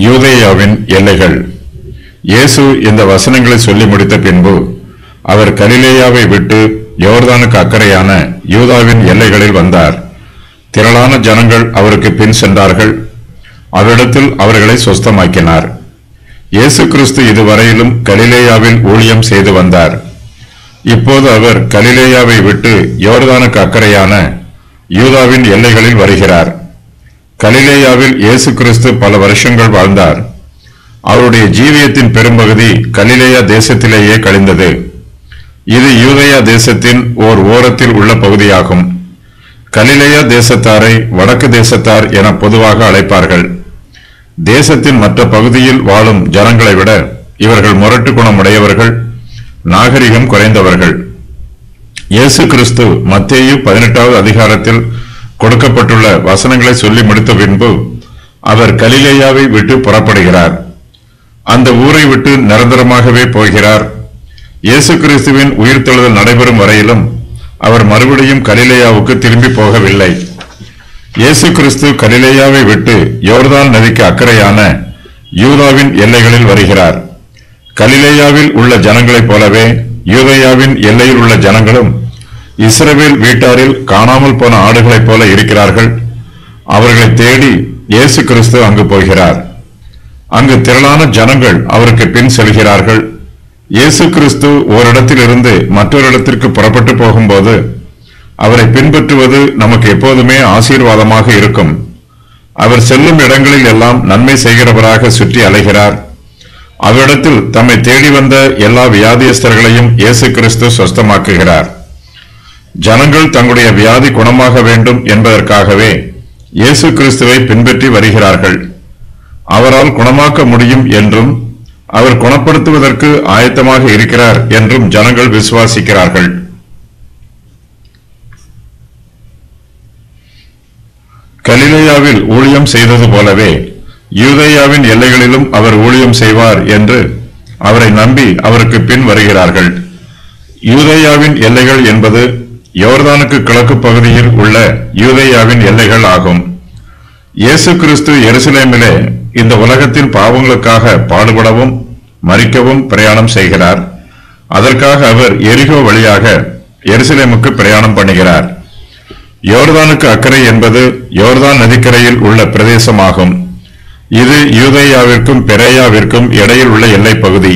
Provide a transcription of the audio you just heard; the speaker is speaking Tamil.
யூதேயாவின் எல்லைகள். இயேசு இந்த வசனங்களை சொல்லி முடித்த பின்பு அவர் கலிலேயாவை விட்டு யோர்தானுக்கு அக்கறையான யூதாவின் எல்லைகளில் வந்தார். திரளான ஜனங்கள் அவருக்கு பின் சென்றார்கள். அவ்விடத்தில் அவர்களை சொஸ்தமாக்கினார். இயேசு கிறிஸ்து இதுவரையிலும் கலிலேயாவில் ஊழியம் செய்து வந்தார். இப்போது அவர் கலிலேயாவை விட்டு யோர்தானுக்கு அக்கறையான யூதாவின் எல்லைகளில் வருகிறார். கலிலேயாவில் இயேசு கிறிஸ்து பல வருஷங்கள் வாழ்ந்தார். அவருடைய ஜீவியத்தின் பெரும்பகுதி கலிலேயா தேசத்திலேயே கழிந்தது. இது யூதேயா தேசத்தின் ஓர் ஓரத்தில் உள்ள பகுதியாகும். கலிலேயா தேசத்தாரை வடக்கு தேசத்தார் என பொதுவாக அழைப்பார்கள். தேசத்தின் மற்ற பகுதியில் வாழும் ஜனங்களை விட இவர்கள் முரட்டு குணமுடையவர்கள், நாகரிகம் குறைந்தவர்கள். இயேசு கிறிஸ்து மத்தேயு 18வது அதிகாரத்தில் கொடுக்கப்பட்டுள்ள வசனங்களை சொல்லி முடித்த பின்பு அவர் கலிலேயாவை விட்டு புறப்படுகிறார். அந்த ஊரை விட்டு நிரந்தரமாகவே போகிறார். இயேசு கிறிஸ்துவின் உயிர்த்தெழுதல் நடைபெறும் வரையிலும் அவர் மறுபடியும் கலிலேயாவுக்கு திரும்பி போகவில்லை. இயேசு கிறிஸ்து கலிலேயாவை விட்டு யோர்தான் நதிக்கு அக்கறையான யூதாவின் எல்லைகளில் வருகிறார். கலிலேயாவில் உள்ள ஜனங்களைப் போலவே யூதேயாவின் எல்லையில் உள்ள ஜனங்களும் இஸ்ரவேல் வீட்டாரில் காணாமல் போன ஆடுகளைப் போல இருக்கிறார்கள். அவர்களை தேடி இயேசு கிறிஸ்து அங்கு போகிறார். அங்கு திரளான ஜனங்கள் அவருக்கு பின் செல்கிறார்கள். இயேசு கிறிஸ்து ஓரிடத்திலிருந்து மற்றொரு இடத்திற்கு புறப்பட்டு போகும்போது அவரை பின்பற்றுவது நமக்கு எப்போதுமே ஆசீர்வாதமாக இருக்கும். அவர் செல்லும் இடங்களில் எல்லாம் நன்மை செய்கிறவராக சுற்றி அலைகிறார். அவ்விடத்தில் தம்மை தேடி வந்த எல்லா வியாதியஸ்தர்களையும் இயேசு கிறிஸ்து சொஸ்தமாக்குகிறார். ஜனங்கள் தங்களுடைய வியாதி குணமாக வேண்டும் என்பதற்காகவே இயேசு கிறிஸ்துவை பின்பற்றி வருகிறார்கள். அவரால் குணமாக்க முடியும் என்றும் அவர் குணப்படுத்துவதற்கு ஆயத்தமாக இருக்கிறார் என்றும் ஜனங்கள் விசுவாசிக்கிறார்கள். கலிலேயாவில் ஊழியம் செய்தது போலவே யூதேயாவின் எல்லைகளிலும் அவர் ஊழியம் செய்வார் என்று அவரை நம்பி அவருக்கு பின் வருகிறார்கள். யூதேயாவின் எல்லைகள் என்பது யோர்தானுக்கு கிழக்கு பகுதியில் உள்ள யூதேயாவின் எல்லைகள் ஆகும். இயேசு கிறிஸ்து எருசலேமிலே இந்த உலகத்தின் பாவங்களுக்காக பாடுபடவும் மரிக்கவும் பிரயாணம் செய்கிறார். அதற்காக அவர் எரிகோ வழியாக எருசலேமுக்கு பிரயாணம் பண்ணுகிறார். யோர்தானுக்கு அக்கறை என்பது யோர்தான் நதிக்கரையில் உள்ள பிரதேசமாகும். இது யூதேயாவிற்கும் பெரேயாவிற்கும் இடையில் உள்ள எல்லை பகுதி.